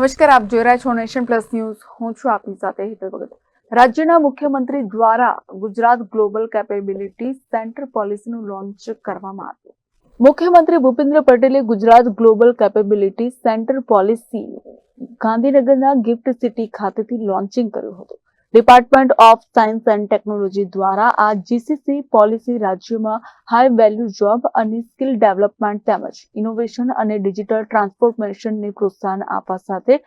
નમસ્કાર, આપ જોઈ રહ્યા છો નેશન પ્લસ ન્યૂઝ. હું છું આપની સાથે હિતલ ભગત. રાજ્યના મુખ્યમંત્રી દ્વારા ગુજરાત ગ્લોબલ કેપેબિલિટી સેન્ટર પોલિસીનું લોન્ચ કરવામાં આવ્યું. મુખ્યમંત્રી ભૂપેન્દ્ર પટેલે Gujarat global capability centre policy ગાંધીનગરના ગિફ્ટ સિટી ખાતેથી લોન્ચિંગ કર્યું હતું. Department of science and technology દ્વારા આ જીસીસી પોલિસી રાજ્યમાં હાઈ વેલ્યુ જોબ અને સ્કિલ ડેવલપમેન્ટ તેમજ ઇનોવેશન અને ડિજિટલ ટ્રાન્સફોર્મેશનને પ્રોત્સાહન આપવા સાથે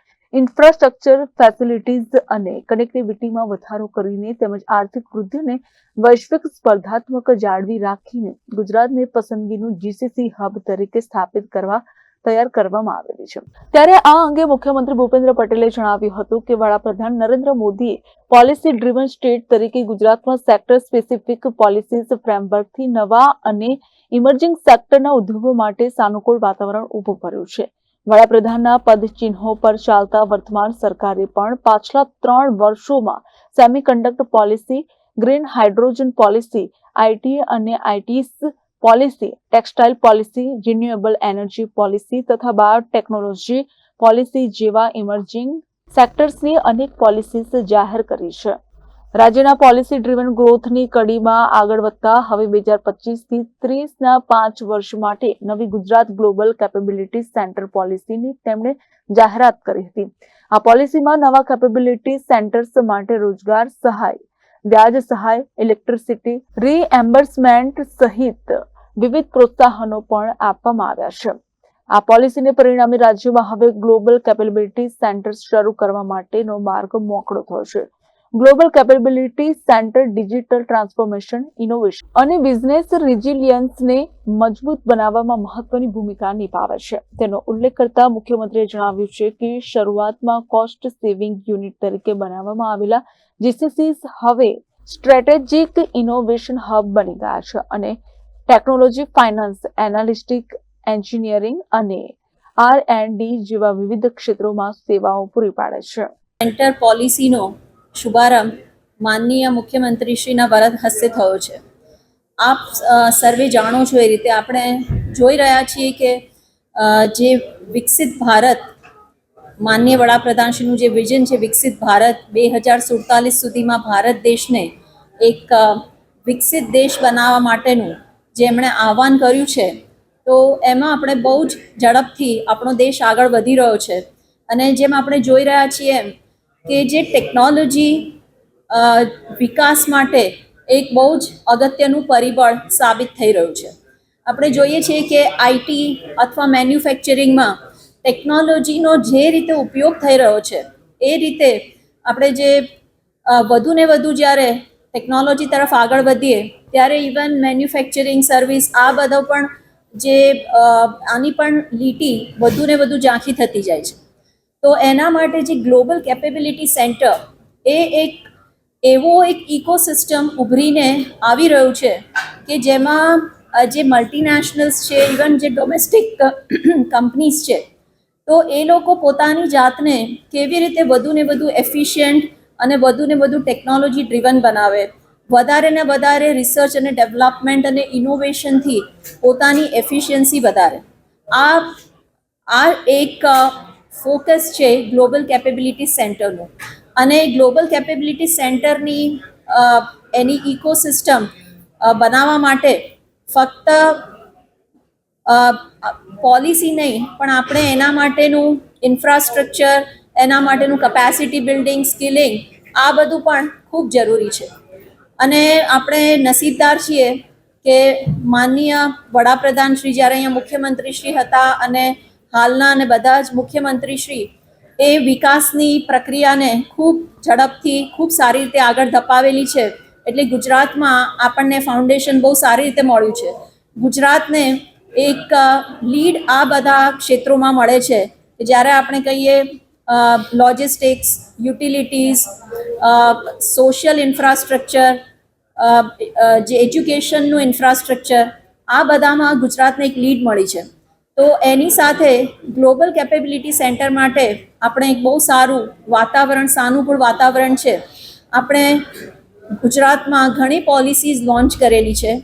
ઇન્ફ્રાસ્ટ્રક્ચર ફેસિલિટીઝ અને કનેક્ટિવિટીમાં વધારો કરીને તેમજ આર્થિક વૃદ્ધિને વૈશ્વિક સ્પર્ધાત્મક જાળવી રાખીને ગુજરાતને પસંદગીનું જીસીસી હબ તરીકે સ્થાપિત કરવા તૈયાર કરવામાં આવેલી છે. ત્યારે આ અંગે મુખ્યમંત્રી ભૂપેન્દ્ર પટેલે જણાવ્યું હતું કે વડાપ્રધાન નરેન્દ્ર મોદીએ પોલિસી ડ્રીવન સ્ટેટ તરીકે ગુજરાતમાં સેક્ટર સ્પેસિફિક પોલિસીઝ ફ્રેમવર્કથી નવા અને ઇમર્જિંગ સેક્ટરના ઉદ્યોગો માટે સાનુકૂળ વાતાવરણ ઊભું કર્યું છે. વડાપ્રધાનના પદચિહ્નો પર ચાલતા વર્તમાન સરકારે પણ પાછલા 3 વર્ષોમાં semiconductor policy, green hydrogen policy, IT અને ITES policy, textile policy, renewable energy policy તથા બાયોટેકનોલોજી પોલિસી જેવા ઇમર્જિંગ સેક્ટર્સની અનેક પોલિસીઝ જાહેર કરી છે. રાજ્યના પોલિસી ડ્રીવન ગ્રોથની કડીમાં આગળ વધતા હવે 2025 થી 30ના 5 વર્ષ માટે નવી ગુજરાત ગ્લોબલ કેપેબિલિટી સેન્ટર પોલિસીની તેમણે જાહેરાત કરી હતી. આ પોલિસીમાં નવા કેપેબિલિટી સેન્ટર્સ માટે રોજગાર સહાય, વ્યાજ સહાય, ઇલેક્ટ્રિસિટી રીએમ્બર્સમેન્ટ સહિત વિવિધ પ્રોત્સાહનો પણ આપવામાં આવ્યા છે. આ પોલિસીને પરિણામે રાજ્યમાં હવે ગ્લોબલ કેપેબિલિટી સેન્ટર શરૂ કરવા માટેનો માર્ગ મોકળો થયો છે. Global capability centre digital transformation, innovation અને બિઝનેસ રિઝિલિયન્સને મજબૂત બનાવવામાં મહત્વની ભૂમિકા નિભાવે છે. તેનો ઉલ્લેખ કરતા મુખ્યમંત્રીએ જણાવ્યું છે કે શરૂઆતમાં કોસ્ટ સેવિંગ યુનિટ તરીકે બનાવવામાં આવેલા જીસીસીસ હવે સ્ટ્રેટેજિક ઇનોવેશન હબ બની ગયા છે અને ટેકનોલોજી, ફાઇનાન્સ, એનાલિસ્ટિક, એન્જિનિયરિંગ અને R&D જેવા વિવિધ ક્ષેત્રોમાં સેવાઓ પૂરી પાડે છે. સેન્ટર પોલિસીનો શુભારંભ માનનીય મુખ્યમંત્રીશ્રીના વરદ હસ્તે થયો છે. આપ સર્વે જાણો છો એ રીતે આપણે જોઈ રહ્યા છીએ કે જે વિકસિત ભારત, માનનીય વડાપ્રધાનશ્રીનું જે વિઝન છે વિકસિત ભારત 2047 સુધીમાં ભારત દેશને એક વિકસિત દેશ બનાવવા માટેનું જે એમણે આહ્વાન કર્યું છે, તો એમાં આપણે બહુ જ ઝડપથી આપણો દેશ આગળ વધી રહ્યો છે. અને જેમ આપણે જોઈ રહ્યા છીએ એમ કે જે ટેકનોલોજી વિકાસ માટે એક બહુ જ અગત્યનું પરિબળ સાબિત થઈ રહ્યું છે. આપણે જોઈએ છીએ કે આઈટી અથવા મેન્યુફેક્ચરિંગમાં ટેકનોલોજીનો જે રીતે ઉપયોગ થઈ રહ્યો છે એ રીતે આપણે જે વધુ ને વધુ જ્યારે ટેકનોલોજી તરફ આગળ વધીએ ત્યારે ઇવન મેન્યુફેક્ચરિંગ, સર્વિસ આ બધો પણ જે આની પણ લીટી વધુ ને વધુ ઝાંખી થતી જાય છે. તો એના માટે જે ગ્લોબલ કેપેબિલિટી સેન્ટર એ એક એવો એક ઇકોસિસ્ટમ ઉભરીને આવી રહ્યું છે કે જેમાં જે મલ્ટીનેશનલ્સ છે, ઇવન જે ડોમેસ્ટિક કંપનીઝ છે, તો એ લોકો પોતાની જાતને કેવી રીતે વધુ ને વધુ એફિશિયન્ટ અને વધુ ને વધુ ટેકનોલોજી ડ્રીવન બનાવે, વધારે ને વધારે રિસર્ચ અને ડેવલપમેન્ટ અને ઇનોવેશનથી પોતાની એફિશિયન્સી વધારે. આ એક ફોકસ છે ગ્લોબલ કેપેબિલિટી સેન્ટરનું. અને ગ્લોબલ કેપેબિલિટી સેન્ટરની એની ઇકોસિસ્ટમ બનાવવા માટે ફક્ત પોલિસી નહીં પણ આપણે એના માટેનું ઇન્ફ્રાસ્ટ્રક્ચર, એના માટેનું કેપેસિટી બિલ્ડિંગ, સ્કિલિંગ આ બધું પણ ખૂબ જરૂરી છે. અને આપણે નસીબદાર છીએ કે માનનીય વડાપ્રધાનશ્રી જ્યારે અહીંયા મુખ્યમંત્રીશ્રી હતા અને હાલના અને બધા જ મુખ્યમંત્રીશ્રી એ વિકાસની પ્રક્રિયાને ખૂબ ઝડપથી ખૂબ સારી રીતે આગળ ધપાવેલી છે. એટલે ગુજરાતમાં આપણને ફાઉન્ડેશન બહુ સારી રીતે મળ્યું છે. ગુજરાતને એક લીડ આ બધા ક્ષેત્રોમાં મળે છે. જ્યારે આપણે કહીએ લોજિસ્ટિક્સ, યુટિલિટીઝ, સોશિયલ ઇન્ફ્રાસ્ટ્રક્ચર, જે એજ્યુકેશનનું ઇન્ફ્રાસ્ટ્રક્ચર, આ બધામાં ગુજરાતને એક લીડ મળી છે. તો એની સાથે ગ્લોબલ કેપેબિલિટી સેન્ટર માટે આપણે એક બહુ સારું વાતાવરણ, સાનુકૂળ વાતાવરણ છે. આપણે ગુજરાતમાં ઘણી પોલિસીઝ લોન્ચ કરેલી છે.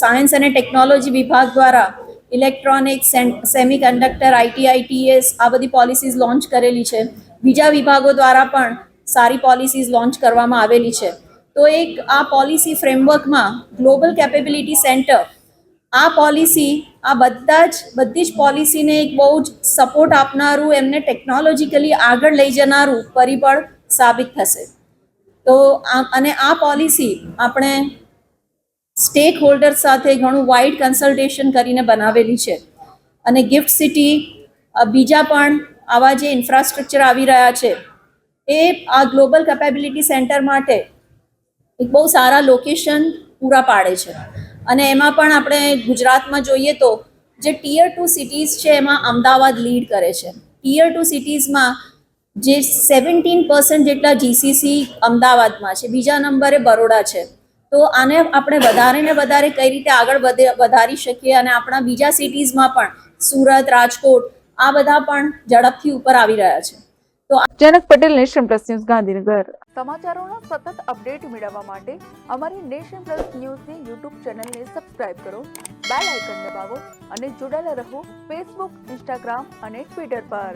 સાયન્સ અને ટેકનોલોજી વિભાગ દ્વારા ઇલેક્ટ્રોનિક્સ સેમી કન્ડક્ટર ITITS આ બધી પોલિસીઝ લોન્ચ કરેલી છે. બીજા વિભાગો દ્વારા પણ સારી પોલિસીઝ લોન્ચ કરવામાં આવેલી છે. તો એક આ પોલિસી ફ્રેમવર્કમાં ગ્લોબલ કેપેબિલિટી સેન્ટર આ પોલિસી આ બધી જ પોલિસીને એક બહુ જ સપોર્ટ આપનારું, એમને ટેકનોલોજીકલી આગળ લઈ જનારું પરિબળ સાબિત થશે. તો અને આ પોલિસી આપણે સ્ટેક હોલ્ડર સાથે ઘણું વાઇડ કન્સલ્ટેશન કરીને બનાવેલી છે. અને ગિફ્ટ સિટી બીજા પણ આવા જે ઇન્ફ્રાસ્ટ્રક્ચર આવી રહ્યા છે એ આ ગ્લોબલ કેપેબિલિટી સેન્ટર માટે એક બહુ સારા લોકેશન પૂરા પાડે છે. અને એમાં પણ આપણે ગુજરાતમાં જોઈએ તો જે ટિયર 2 સિટીઝ છે એમાં અમદાવાદ લીડ કરે છે. ટિયર 2 સિટીઝમાં જે 17% જેટલા GCC અમદાવાદમાં છે, બીજા નંબરે બરોડા છે. તો આને આપણે વધારે ને વધારે કઈ રીતે આગળ વધારી શકીએ અને આપણા બીજા સિટીઝમાં પણ સુરત, રાજકોટ આ બધા પણ ઝડપથી ઉપર આવી રહ્યા છે. Janak Patel, Nation Plus News, Gandhinagar. સમાચારોના સતત અપડેટ મેળવવા માટે અમારી નેશન પ્લસ ન્યૂઝની યુટ્યુબ ચેનલને સબસ્ક્રાઇબ કરો, બેલ આઇકન દબાવો અને જોડાયેલા રહો ફેસબુક, ઇન્સ્ટાગ્રામ અને ટ્વિટર પર.